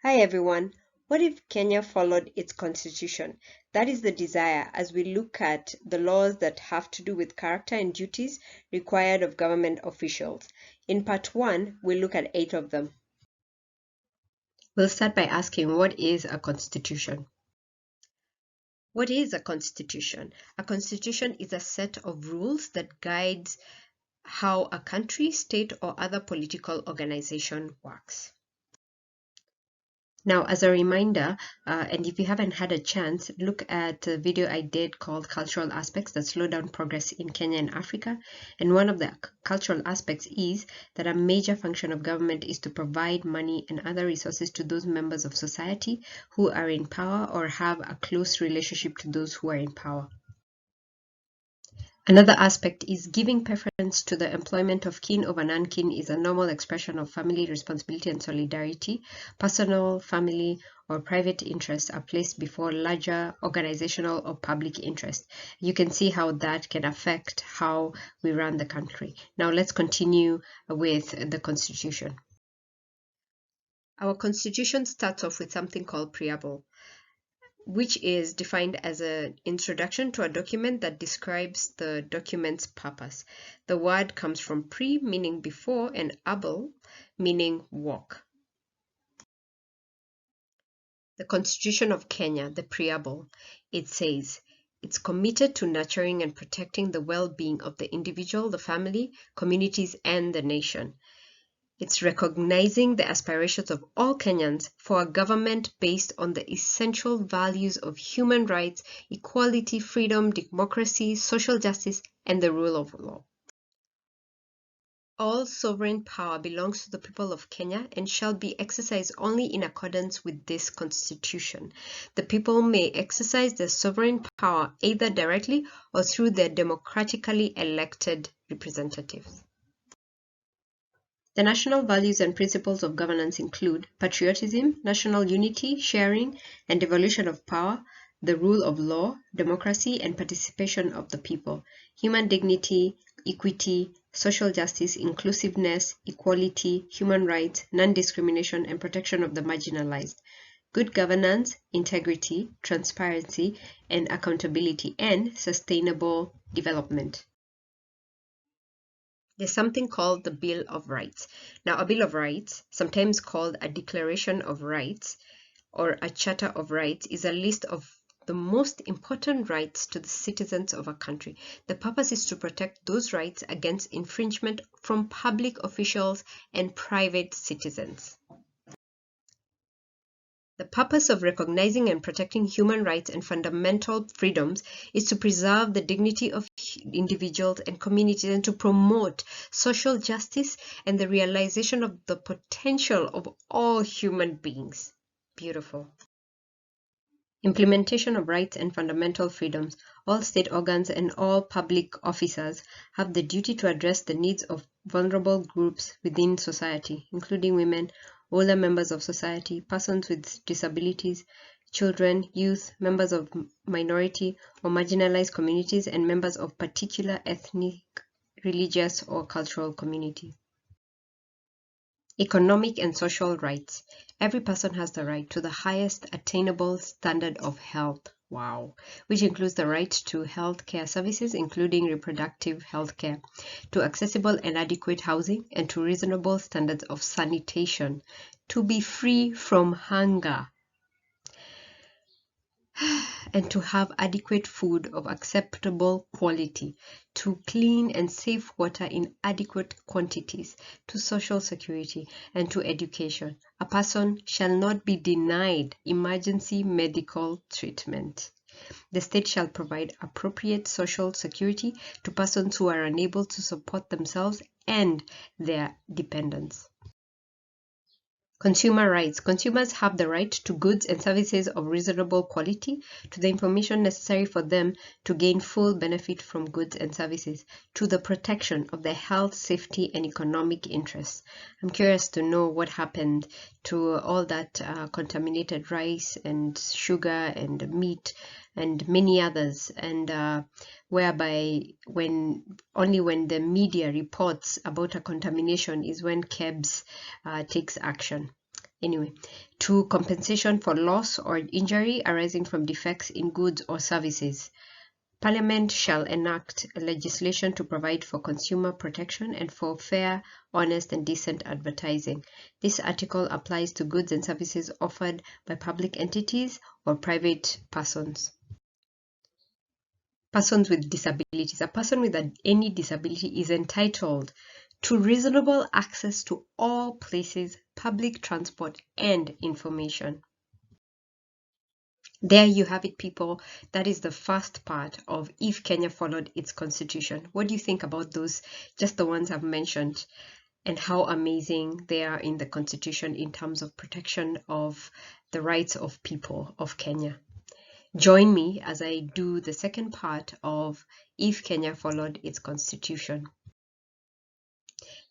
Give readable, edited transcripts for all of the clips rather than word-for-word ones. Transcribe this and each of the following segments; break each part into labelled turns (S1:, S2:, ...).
S1: Hi everyone. What if Kenya followed its constitution? That is the desire as we look at the laws that have to do with character and duties required of government officials. In part 1, we'll look at 8 of them. We'll start by asking, what is a constitution? What is a constitution? A constitution is a set of rules that guides how a country, state, or other political organization works. Now, as a reminder, and if you haven't had a chance, look at the video I did called Cultural Aspects That Slow Down Progress in Kenya and Africa. And one of the cultural aspects is that a major function of government is to provide money and other resources to those members of society who are in power or have a close relationship to those who are in power. Another aspect is giving preference to the employment of kin over non-kin is a normal expression of family responsibility and solidarity. Personal, family, or private interests are placed before larger organizational or public interest. You can see how that can affect how we run the country. Now let's continue with the Constitution. Our Constitution starts off with something called preamble, which is defined as an introduction to a document that describes the document's purpose. The word comes from pre, meaning before, and able, meaning walk. The Constitution of Kenya, the preamble, it says, it's committed to nurturing and protecting the well-being of the individual, the family, communities, and the nation. It's recognizing the aspirations of all Kenyans for a government based on the essential values of human rights, equality, freedom, democracy, social justice, and the rule of law. All sovereign power belongs to the people of Kenya and shall be exercised only in accordance with this constitution. The people may exercise their sovereign power either directly or through their democratically elected representatives. The national values and principles of governance include patriotism, national unity, sharing and devolution of power, the rule of law, democracy, and participation of the people, human dignity, equity, social justice, inclusiveness, equality, human rights, non-discrimination, and protection of the marginalized, good governance, integrity, transparency, and accountability, and sustainable development. There's something called the Bill of Rights. Now, a Bill of Rights, sometimes called a Declaration of Rights or a Charter of Rights, is a list of the most important rights to the citizens of a country. The purpose is to protect those rights against infringement from public officials and private citizens. The purpose of recognizing and protecting human rights and fundamental freedoms is to preserve the dignity of individuals and communities and to promote social justice and the realization of the potential of all human beings. Beautiful. Implementation of rights and fundamental freedoms. All state organs and all public officers have the duty to address the needs of vulnerable groups within society, including women, older members of society, persons with disabilities, children, youth, members of minority or marginalized communities, and members of particular ethnic, religious, or cultural communities. Economic and social rights. Every person has the right to the highest attainable standard of health, wow, which includes the right to health care services, including reproductive health care, to accessible and adequate housing, and to reasonable standards of sanitation, to be free from hunger, and to have adequate food of acceptable quality, to clean and safe water in adequate quantities, to social security, and to education. A person shall not be denied emergency medical treatment. The state shall provide appropriate social security to persons who are unable to support themselves and their dependents. Consumer rights. Consumers have the right to goods and services of reasonable quality, to the information necessary for them to gain full benefit from goods and services, to the protection of their health, safety, and economic interests. I'm curious to know what happened to all that contaminated rice and sugar and meat and many others, and whereby only when the media reports about a contamination is when KEBS takes action. Anyway, to compensation for loss or injury arising from defects in goods or services. Parliament shall enact legislation to provide for consumer protection and for fair, honest, and decent advertising. This article applies to goods and services offered by public entities or private persons. Persons with disabilities. A person with any disability is entitled to reasonable access to all places, public transport, and information. There you have it, people. That is the first part of If Kenya Followed Its Constitution. What do you think about those, just the ones I've mentioned, and how amazing they are in the Constitution in terms of protection of the rights of people of Kenya? Join me as I do the second part of If Kenya Followed Its Constitution.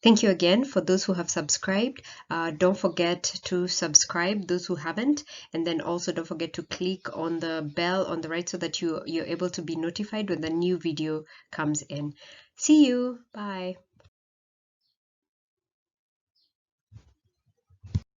S1: Thank you again for those who have subscribed. Don't forget to subscribe, those who haven't, and then also don't forget to click on the bell on the right so that you're able to be notified when the new video comes in. See you. Bye.